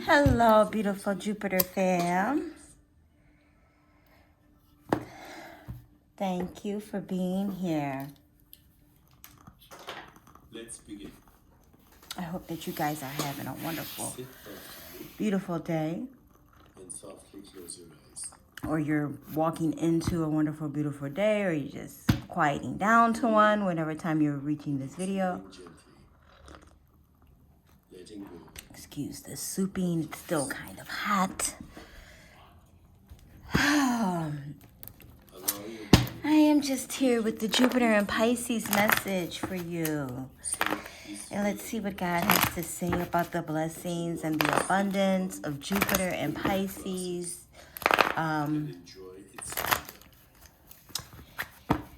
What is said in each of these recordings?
Hello, beautiful Jupiter fam. Thank you for being here. Let's begin. I hope that you guys are having a wonderful, beautiful day. And softly close your eyes. Or you're walking into a wonderful, beautiful day, or you're just quieting down to one, whenever time you're reaching this video. Gently. Letting go. Excuse the souping, it's still kind of hot. I am just here with the Jupiter and Pisces message for you. And let's see what God has to say about the blessings and the abundance of Jupiter and Pisces.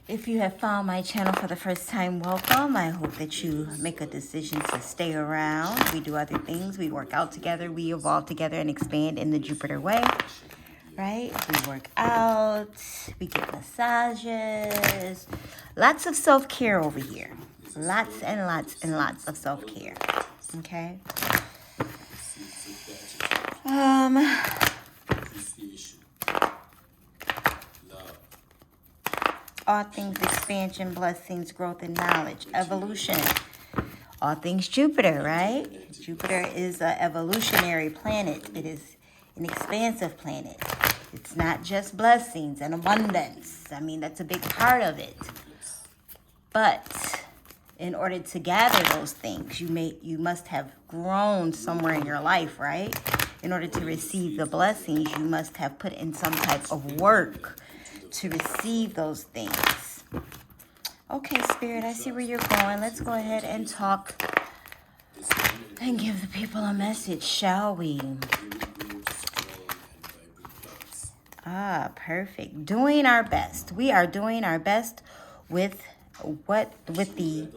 If you have found my channel for the first time, welcome. I hope that you make a decision to stay around. We do other things. We work out together. We evolve together and expand in the Jupiter way. Right? We work out. We get massages. Lots of self-care over here. Lots and lots and lots of self-care. Okay? All things expansion, blessings, growth, and knowledge. Evolution. All things Jupiter, right? Jupiter is an evolutionary planet. It is an expansive planet. It's not just blessings and abundance. I mean, that's a big part of it. But in order to gather those things, you must have grown somewhere in your life, right? In order to receive the blessings, you must have put in some type of work to receive those things. Okay, Spirit, I see where you're going. Let's go ahead and talk and give the people a message, shall we? Perfect. Doing our best. We are doing our best with the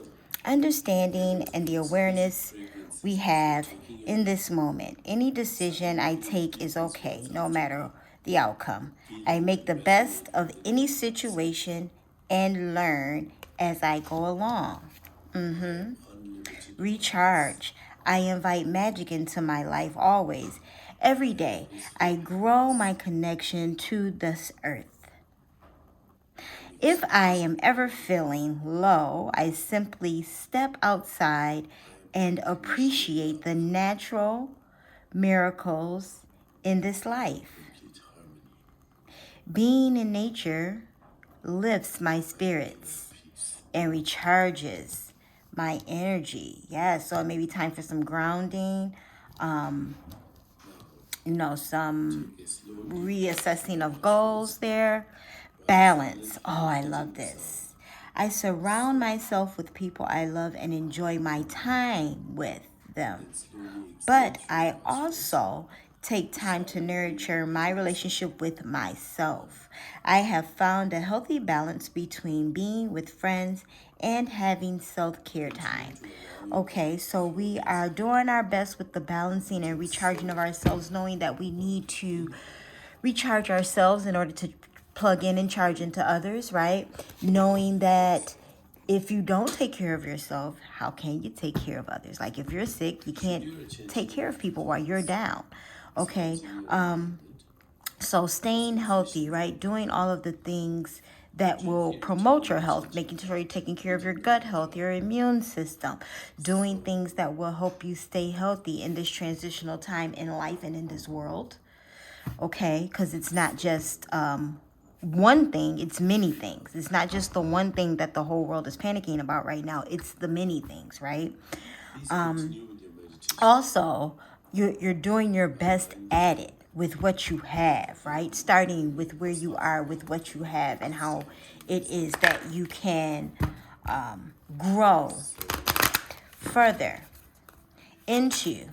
understanding and the awareness we have in this moment. Any decision I take is okay, no matter the outcome. I make the best of any situation and learn as I go along. Recharge. I invite magic into my life always. Every day, I grow my connection to this earth. If I am ever feeling low, I simply step outside and appreciate the natural miracles in this life. Being in nature lifts my spirits and recharges my energy. Yeah, so it may be time for some grounding, some reassessing of goals there. Balance. Oh, I love this. I surround myself with people I love and enjoy my time with them. But I also take time to nurture my relationship with myself. I have found a healthy balance between being with friends and having self-care time. Okay, so we are doing our best with the balancing and recharging of ourselves, knowing that we need to recharge ourselves in order to plug in and charge into others, right? Knowing that if you don't take care of yourself, how can you take care of others? Like if you're sick, you can't take care of people while you're down. Okay, so staying healthy, right? Doing all of the things that will promote your health, making sure you're taking care of your gut health, your immune system, doing things that will help you stay healthy in this transitional time in life and in this world. Okay, because it's not just one thing, it's many things. It's not just the one thing that the whole world is panicking about right now. It's the many things, right? Also, you're doing your best at it with what you have, right? Starting with where you are with what you have and how it is that you can grow further into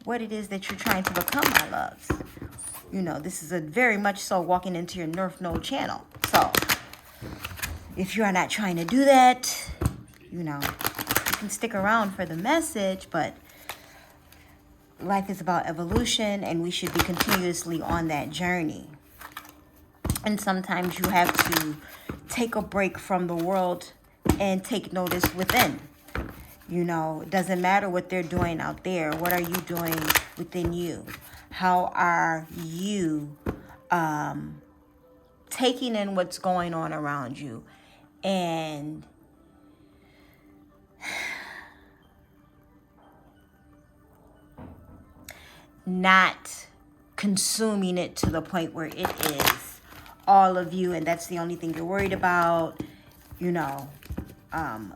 what it is that you're trying to become, my loves. This is a very much so walking into your North Node channel. So if you are not trying to do that, you can stick around for the message, but life is about evolution and we should be continuously on that journey. And sometimes you have to take a break from the world and take notice within. You know, it doesn't matter what they're doing out there. What are you doing within you? How are you taking in what's going on around you and not consuming it to the point where it is all of you and that's the only thing you're worried about, you know,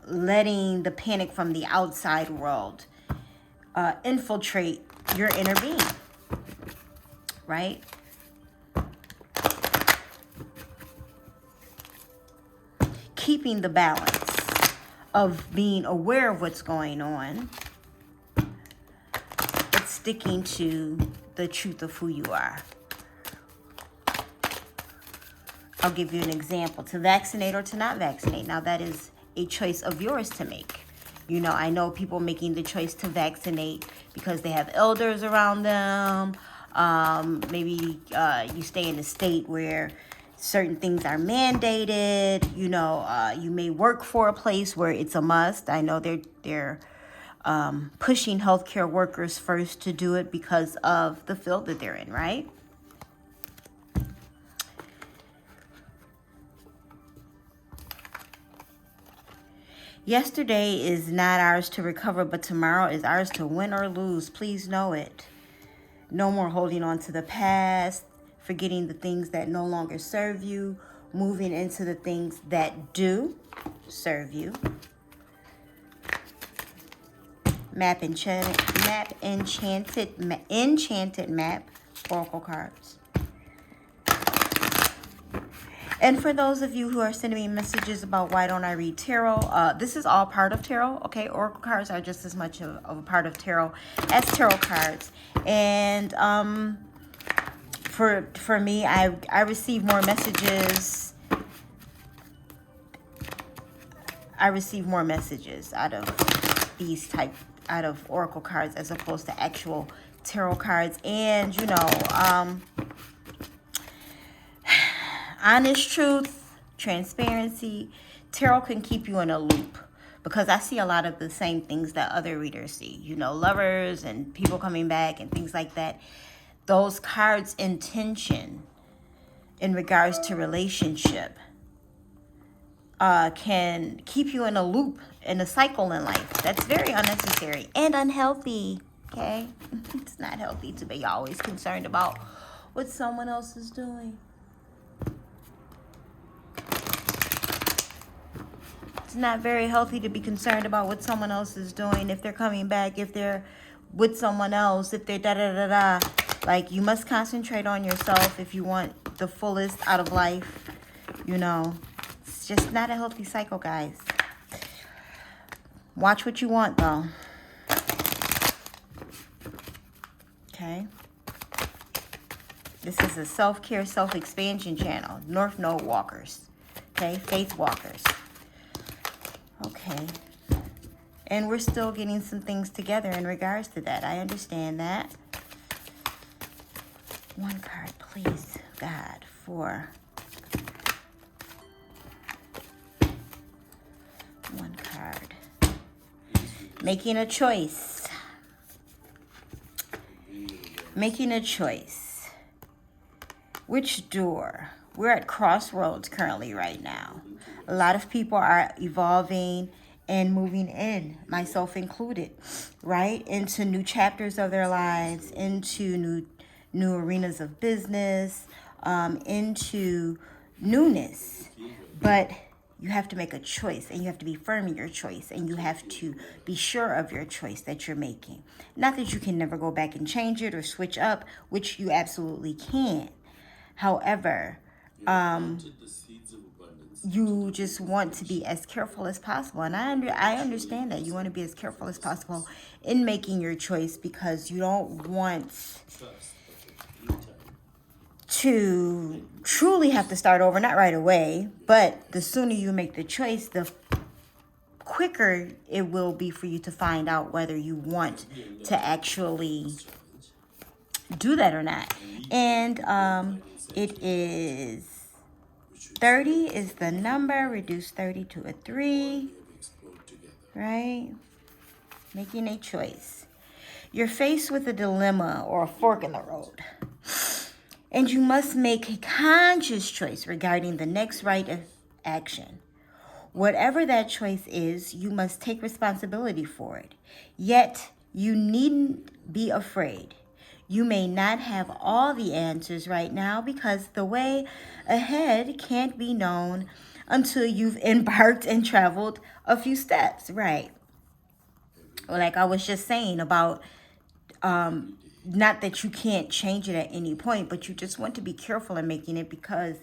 letting the panic from the outside world infiltrate your inner being, right? Keeping the balance of being aware of what's going on, but sticking to the truth of who you are. I'll give you an example. To vaccinate or to not vaccinate. Now, that is a choice of yours to make. You know, I know people making the choice to vaccinate because they have elders around them. Maybe you stay in a state where certain things are mandated. You know, you may work for a place where it's a must. I know they're pushing healthcare workers first to do it because of the field that they're in, right? Yesterday is not ours to recover, but tomorrow is ours to win or lose. Please know it. No more holding on to the past, forgetting the things that no longer serve you, moving into the things that do serve you. Enchanted map, oracle cards. And for those of you who are sending me messages about why don't I read tarot, this is all part of tarot, okay? Oracle cards are just as much of a part of tarot as tarot cards. And for me, I receive more messages. I receive more messages out of oracle cards as opposed to actual tarot cards. And, you know, honest truth, transparency, tarot can keep you in a loop because I see a lot of the same things that other readers see. You know, lovers and people coming back and things like that. Those cards' intention in regards to relationship can keep you in a loop, in a cycle in life. That's very unnecessary and unhealthy, okay? It's not healthy to be always concerned about what someone else is doing. It's not very healthy to be concerned about what someone else is doing, if they're coming back, if they're with someone else, if they're da-da-da-da. Like, you must concentrate on yourself if you want the fullest out of life. You know, it's just not a healthy cycle, guys. Watch what you want, though. Okay? This is a self-care, self-expansion channel. North Node walkers. Okay? Faith walkers. Okay. And we're still getting some things together in regards to that. I understand that. One card, please, God, for one card. Making a choice. Making a choice. Which door? We're at crossroads currently right now. A lot of people are evolving and moving in, myself included, right? Into new chapters of their lives, into new arenas of business, into newness. But you have to make a choice, and you have to be firm in your choice, and you have to be sure of your choice that you're making. Not that you can never go back and change it or switch up, which you absolutely can. However, you just want to be as careful as possible. And I understand that. You want to be as careful as possible in making your choice because you don't want to truly have to start over, not right away, but the sooner you make the choice, the quicker it will be for you to find out whether you want to actually do that or not. And it is 30 is the number. Reduce 30 to a 3, right? Making a choice. You're faced with a dilemma or a fork in the road. And you must make a conscious choice regarding the next right action. Whatever that choice is, you must take responsibility for it. Yet, you needn't be afraid. You may not have all the answers right now because the way ahead can't be known until you've embarked and traveled a few steps, right? Like I was just saying about not that you can't change it at any point, but you just want to be careful in making it, because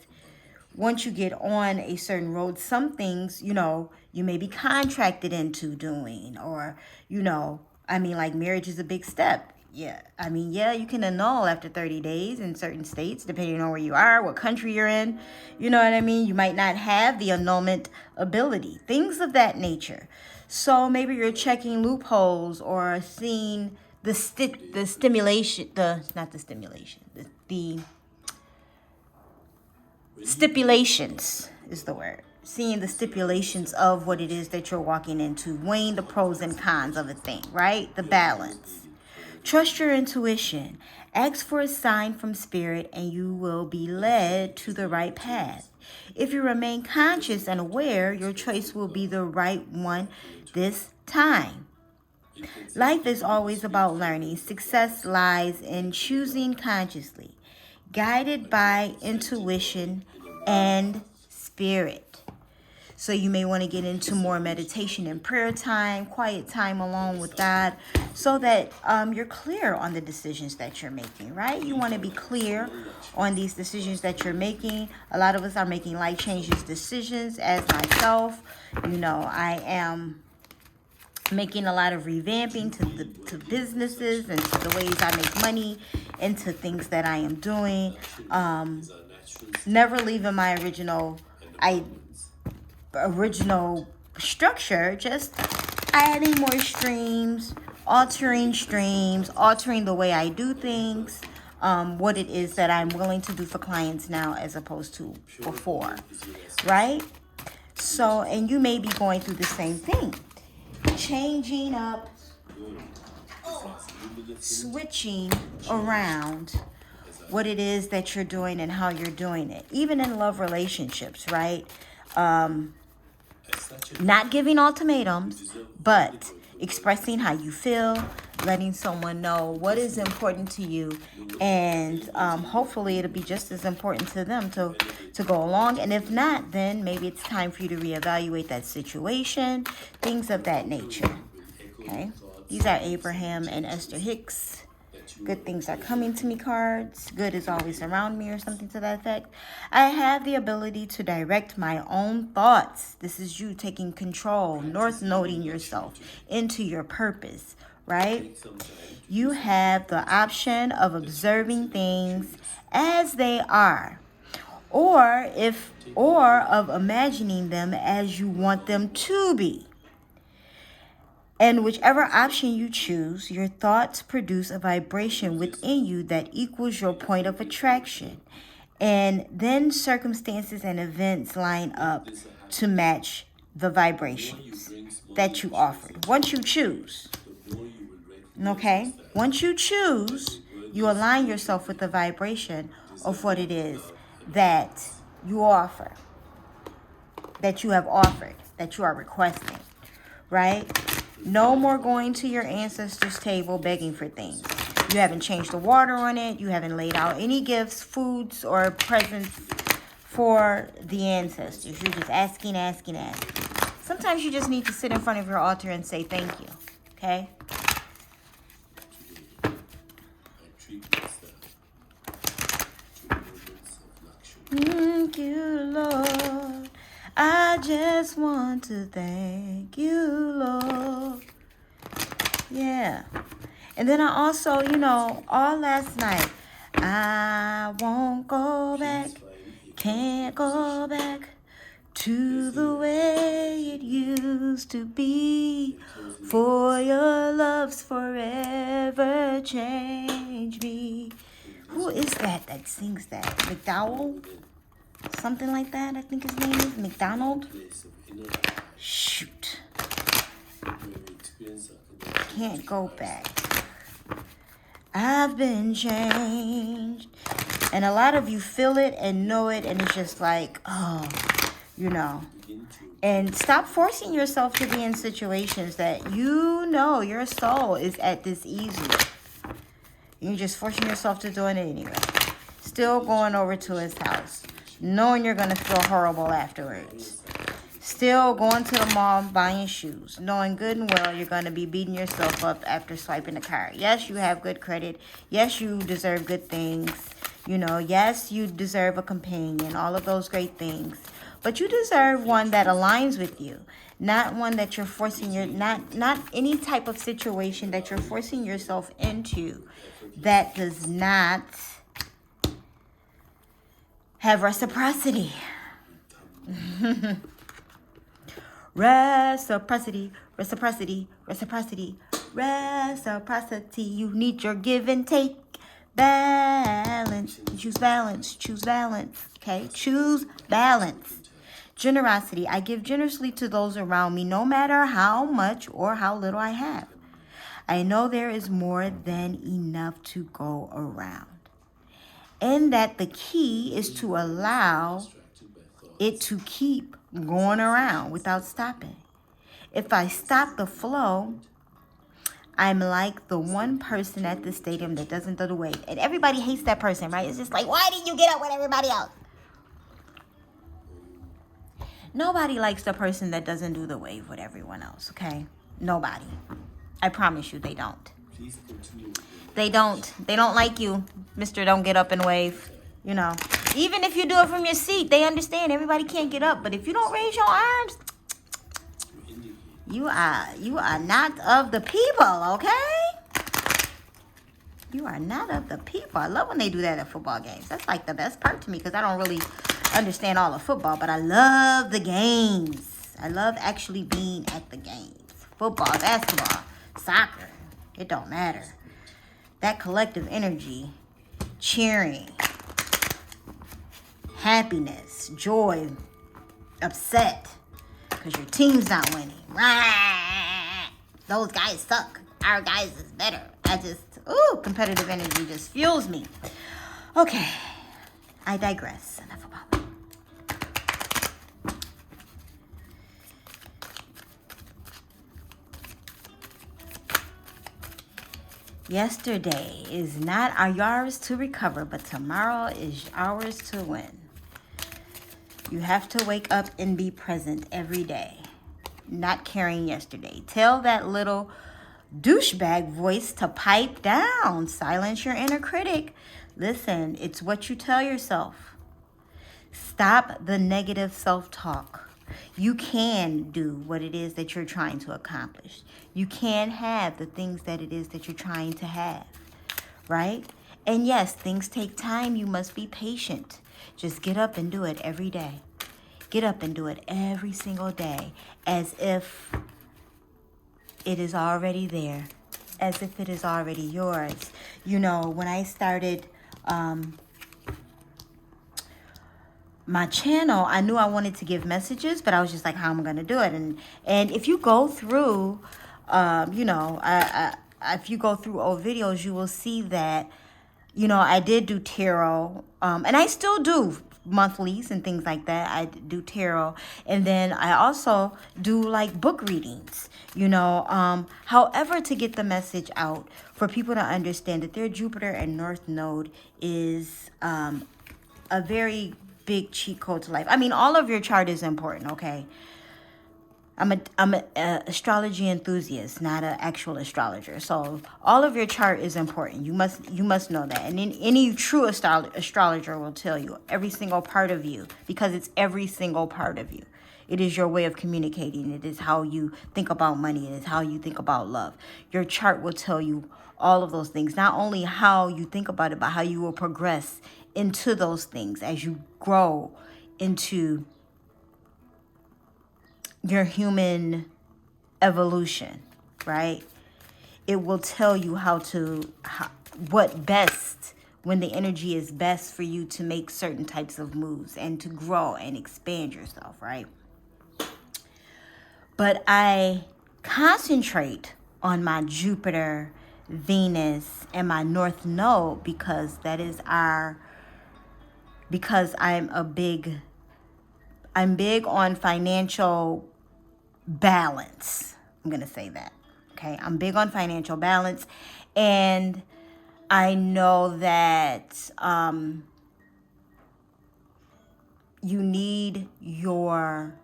once you get on a certain road, some things, you may be contracted into doing, or, like marriage is a big step. Yeah. You can annul after 30 days in certain states, depending on where you are, what country you're in. You know what I mean? You might not have the annulment ability, things of that nature. So maybe you're checking loopholes or seeing the stipulations is the word. Seeing the stipulations of what it is that you're walking into, weighing the pros and cons of a thing, right? The balance. Trust your intuition. Ask for a sign from spirit and you will be led to the right path. If you remain conscious and aware, your choice will be the right one this time. Life is always about learning. Success lies in choosing consciously, guided by intuition and spirit. So you may want to get into more meditation and prayer time, quiet time alone with God, so that you're clear on the decisions that you're making, right? You want to be clear on these decisions that you're making. A lot of us are making life changes decisions, as myself. I am making a lot of revamping to businesses and to the ways I make money, into things that I am doing. Never leaving my original structure, just adding more streams, altering the way I do things, what it is that I'm willing to do for clients now as opposed to before, right? So, and you may be going through the same thing, changing up, switching around what it is that you're doing and how you're doing it, even in love relationships, right? Not giving ultimatums, but expressing how you feel, letting someone know what is important to you, and hopefully it'll be just as important to them to go along. And if not, then maybe it's time for you to reevaluate that situation, things of that nature. Okay, these are Abraham and Esther Hicks. Good things are coming to me cards. Good is always around me, or something to that effect. I have the ability to direct my own thoughts. This is you taking control, north noding yourself into your purpose, right? You have the option of observing things as they are, or of imagining them as you want them to be. And whichever option you choose, your thoughts produce a vibration within you that equals your point of attraction. And then circumstances and events line up to match the vibrations that you offered. Once you choose, okay? Once you choose, you align yourself with the vibration of what it is that you offer, that you have offered, that you are requesting, right? No more going to your ancestors' table begging for things. You haven't changed the water on it. You haven't laid out any gifts, foods, or presents for the ancestors. You're just asking. Sometimes you just need to sit in front of your altar and say thank you. Okay? Thank you, Lord. I just want to thank you, Lord. Yeah. And then I also, all last night, I won't go back, can't go back to the way it used to be. For your love's forever change me. Who is that sings that? McDowell? Something like that, I think his name is McDonald. Shoot. can't go back. I've been changed. And a lot of you feel it and know it, and it's just like, oh, you know. And stop forcing yourself to be in situations that you know your soul is at this easy. You're just forcing yourself to do it anyway. Still going over to his house, knowing you're going to feel horrible afterwards. Still going to the mall buying shoes, knowing good and well you're going to be beating yourself up after swiping the card. Yes, you have good credit. Yes, you deserve good things. You know, yes, you deserve a companion, all of those great things. But you deserve one that aligns with you, not one that you're forcing not any type of situation that you're forcing yourself into that does not have reciprocity. Reciprocity, reciprocity, reciprocity, reciprocity. You need your give and take. Balance. Choose balance. Choose balance. Okay? Choose balance. Generosity. I give generously to those around me, no matter how much or how little I have. I know there is more than enough to go around. And that the key is to allow it to keep going around without stopping. If I stop the flow, I'm like the one person at the stadium that doesn't do the wave. And everybody hates that person, right? It's just like, why didn't you get up with everybody else? Nobody likes the person that doesn't do the wave with everyone else, okay? Nobody. I promise you they don't. They don't. They don't like you, Mr. Don't Get Up and Wave. You know, even if you do it from your seat, they understand everybody can't get up. But if you don't raise your arms, you are not of the people, okay? You are not of the people. I love when they do that at football games. That's like the best part to me because I don't really understand all of football, but I love the games. I love actually being at the games. Football, basketball, soccer, it don't matter. That collective energy, cheering, happiness, joy, upset because your team's not winning. Those guys suck. Our guys is better. Competitive energy just fuels me. Okay, I digress. Enough about me. Yesterday is not ours to recover, but tomorrow is ours to win. You have to wake up and be present every day, not carrying yesterday. Tell that little douchebag voice to pipe down. Silence your inner critic. Listen, it's what you tell yourself. Stop the negative self-talk. You can do what it is that you're trying to accomplish. You can have the things that it is that you're trying to have, right? And yes, things take time. You must be patient. Just get up and do it every day. Get up and do it every single day as if it is already there, as if it is already yours. You know, when I started my channel, I knew I wanted to give messages, but I was just like, how am I going to do it? And if you go through, if you go through old videos, you will see that, you know, I did do tarot, and I still do monthlies and things like that. I do tarot, and then I also do like book readings, you know, however, to get the message out for people to understand that their Jupiter and North Node is a very big cheat code to life. I mean, all of your chart is important, okay? I'm a astrology enthusiast, not an actual astrologer. So all of your chart is important. You must know that. And any true astrologer will tell you every single part of you, because it's every single part of you. It is your way of communicating. It is how you think about money. It is how you think about love. Your chart will tell you all of those things. Not only how you think about it, but how you will progress into those things as you grow into your human evolution, right? It will tell you what best, when the energy is best for you to make certain types of moves and to grow and expand yourself, right? But I concentrate on my Jupiter, Venus, and my North Node, because that is because I'm big on financial balance. I'm going to say that. Okay. I'm big on financial balance. And I know that you need your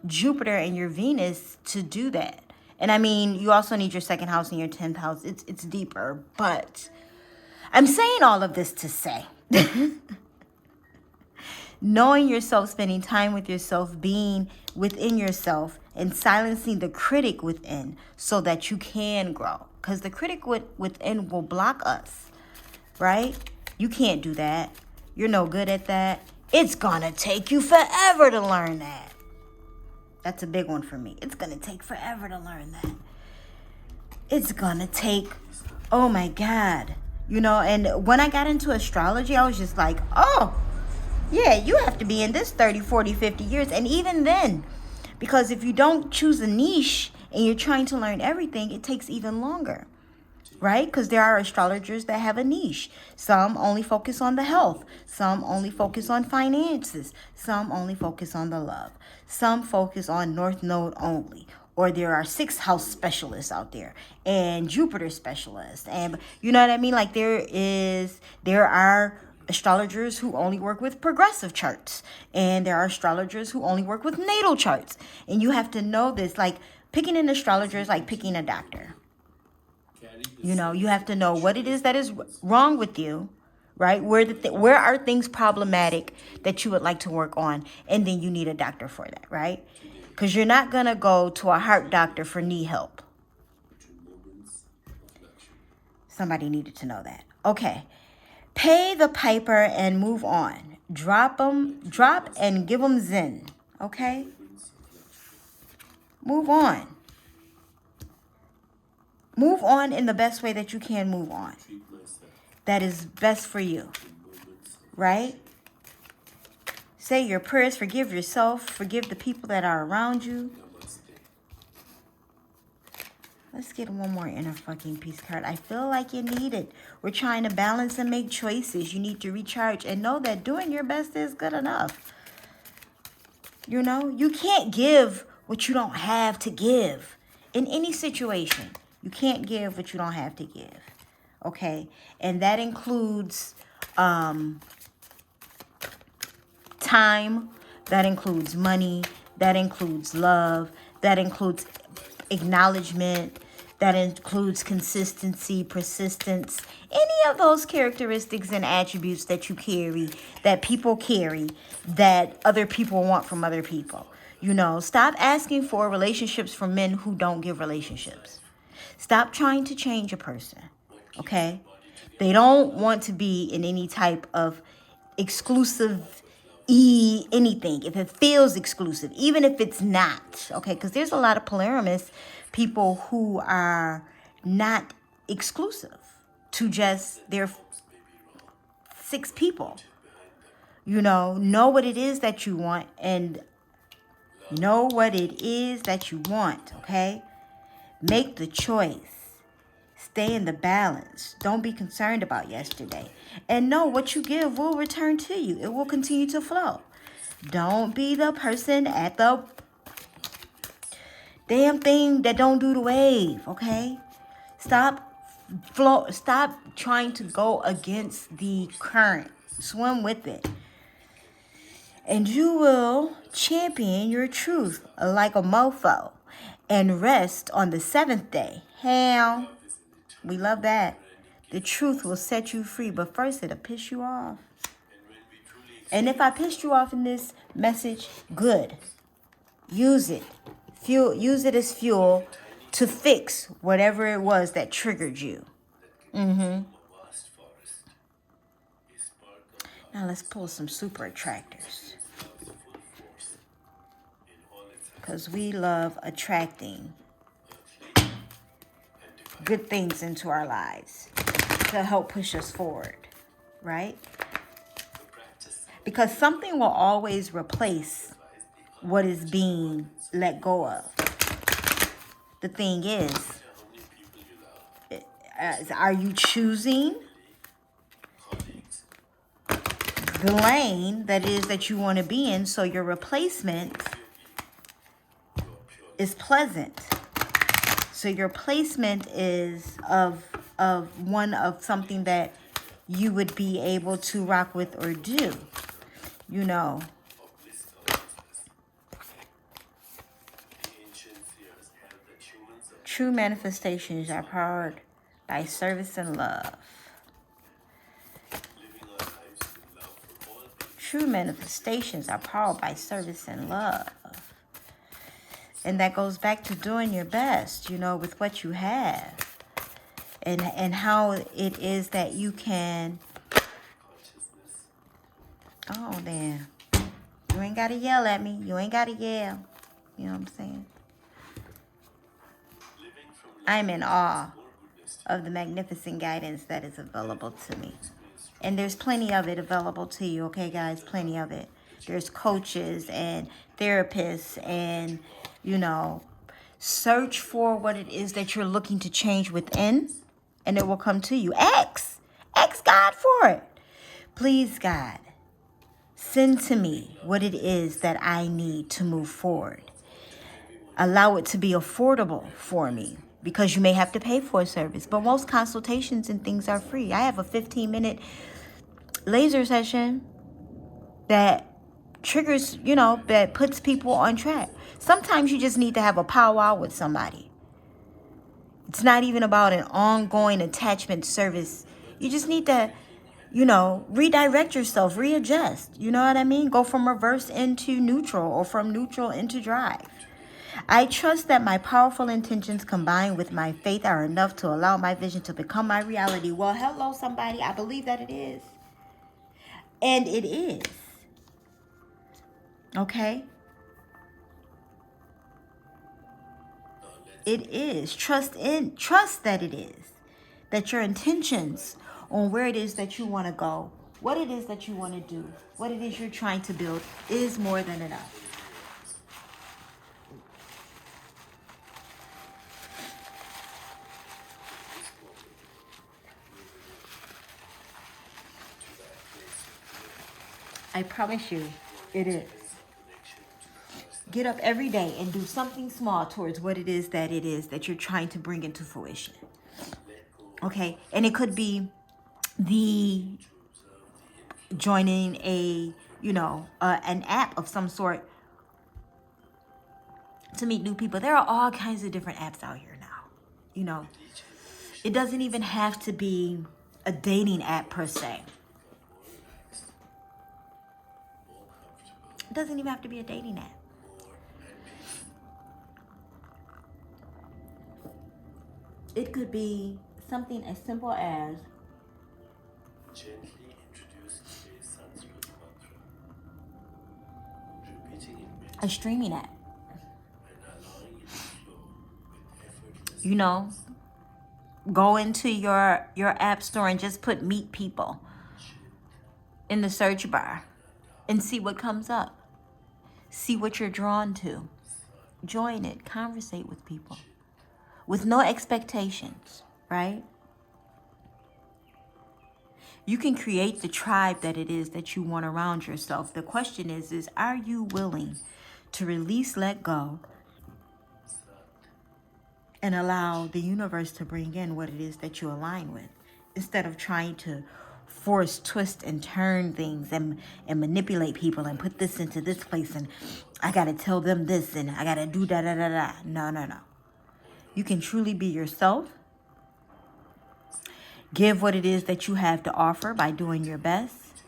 Jupiter and your Venus to do that. And I mean, you also need your second house and your 10th house. It's deeper. But I'm saying all of this to say knowing yourself, spending time with yourself, being within yourself, and silencing the critic within so that you can grow. Because the critic within will block us, right? You can't do that. You're no good at that. It's gonna take you forever to learn that. That's a big one for me. It's gonna take forever to learn that. It's gonna take, oh my God. You know, and when I got into astrology, I was just like, oh, yeah, you have to be in this 30, 40, 50 years. And even then, because if you don't choose a niche and you're trying to learn everything, it takes even longer, right? Because there are astrologers that have a niche. Some only focus on the health. Some only focus on finances. Some only focus on the love. Some focus on North Node only. Or there are 6th house specialists out there and Jupiter specialists. And you know what I mean? Like there are astrologers who only work with progressive charts. And there are astrologers who only work with natal charts. And you have to know this. Like picking an astrologer is like picking a doctor. You know, you have to know what it is that is wrong with you, right? Where are things problematic that you would like to work on? And then you need a doctor for that, right? Because you're not going to go to a heart doctor for knee help. Somebody needed to know that. Okay. Pay the piper and move on. Drop and give them zen. Okay? Move on. Move on in the best way that you can move on. That is best for you. Right? Say your prayers. Forgive yourself. Forgive the people that are around you. Let's get one more inner fucking peace card. I feel like you need it. We're trying to balance and make choices. You need to recharge and know that doing your best is good enough. You know, you can't give what you don't have to give in any situation. You can't give what you don't have to give. Okay? And that includes time. That includes money. That includes love. That includes acknowledgement. That includes consistency, persistence, any of those characteristics and attributes that you carry, that people carry, that other people want from other people. You know, stop asking for relationships from men who don't give relationships. Stop trying to change a person, okay? They don't want to be in any type of exclusive anything. If it feels exclusive, even if it's not, okay? Because there's a lot of polyamorous people who are not exclusive to just their 6 people. You know what it is that you want and know what it is that you want, okay? Make the choice. Stay in the balance. Don't be concerned about yesterday. And know what you give will return to you. It will continue to flow. Don't be the person at the damn thing that don't do the wave, okay? Stop trying to go against the current. Swim with it. And you will champion your truth like a mofo and rest on the 7th day. Hell, we love that. The truth will set you free, but first it'll piss you off. And if I pissed you off in this message, good. Use it. Use it as fuel to fix whatever it was that triggered you. Now let's pull some super attractors. Because we love attracting good things into our lives to help push us forward, right? Because something will always replace what is being let go of. The thing is, Are you choosing the lane that is that you want to be in, so your replacement is pleasant? So your placement is of one of something that you would be able to rock with or do. You know. True manifestations are powered by service and love. True manifestations are powered by service and love. And that goes back to doing your best, you know, with what you have. And how it is that you can... Oh, damn. You ain't got to yell at me. You ain't got to yell. You know what I'm saying? I'm in awe of the magnificent guidance that is available to me. And there's plenty of it available to you, okay, guys? Plenty of it. There's coaches and therapists and, you know, search for what it is that you're looking to change within, and it will come to you. Ask God for it. Please, God, send to me what it is that I need to move forward. Allow it to be affordable for me, because you may have to pay for a service. But most consultations and things are free. I have a 15-minute laser session that triggers, you know, that puts people on track. Sometimes you just need to have a powwow with somebody. It's not even about an ongoing attachment service. You just need to, you know, redirect yourself, readjust. You know what I mean? Go from reverse into neutral, or from neutral into drive. I trust that my powerful intentions combined with my faith are enough to allow my vision to become my reality. Well, hello, somebody. I believe that it is. And it is. Okay? It is. Trust that it is. That your intentions on where it is that you want to go, what it is that you want to do, what it is you're trying to build is more than enough. I promise you, it is. Get up every day and do something small towards what it is that you're trying to bring into fruition. Okay? And it could be the joining a, you know, an app of some sort to meet new people. There are all kinds of different apps out here now. You know, it doesn't even have to be a dating app per se. It doesn't even have to be a dating app. It could be something as simple as a streaming app. You know, go into your app store and just put meet people in the search bar and see what comes up. See what you're drawn to. Join it. Conversate with people with no expectations, right? You can create the tribe that it is that you want around yourself. The question is are you willing to release, let go, and allow the universe to bring in what it is that you align with, instead of trying to force, twist, and turn things and manipulate people and put this into this place and I got to tell them this and I got to do da-da-da-da. No. You can truly be yourself. Give what it is that you have to offer by doing your best,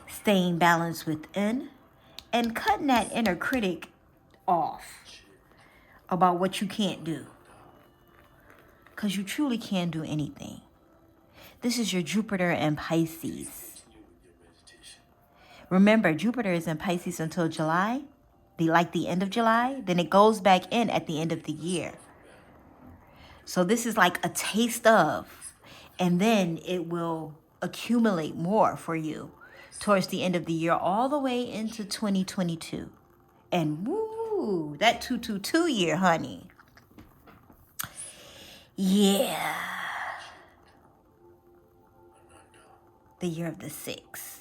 staying balanced within, and cutting that inner critic off about what you can't do. Because you truly can do anything. This is your Jupiter and Pisces. Remember, Jupiter is in Pisces until July, the end of July. Then it goes back in at the end of the year. So this is like a taste of, and then it will accumulate more for you towards the end of the year, all the way into 2022. And woo, that 222 year, honey. Yeah. the year of the 6.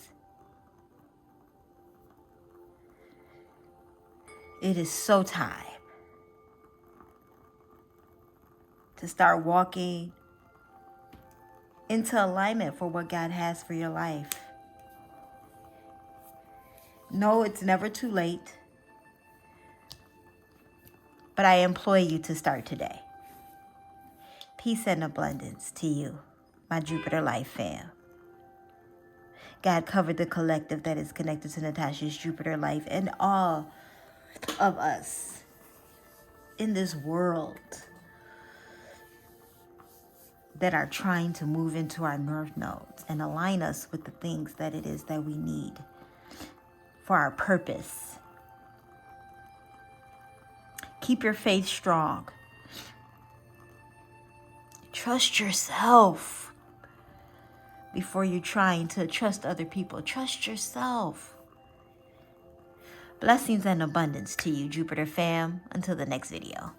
It is so time to start walking into alignment for what God has for your life. No, it's never too late, but I implore you to start today. Peace and abundance to you, my Jupiter Life fam. God covered the collective that is connected to Natasha's Jupiter Life and all of us in this world that are trying to move into our north nodes and align us with the things that it is that we need for our purpose. Keep your faith strong. Trust yourself before you're trying to trust other people. Trust yourself. Blessings and abundance to you, Jupiter fam. Until the next video.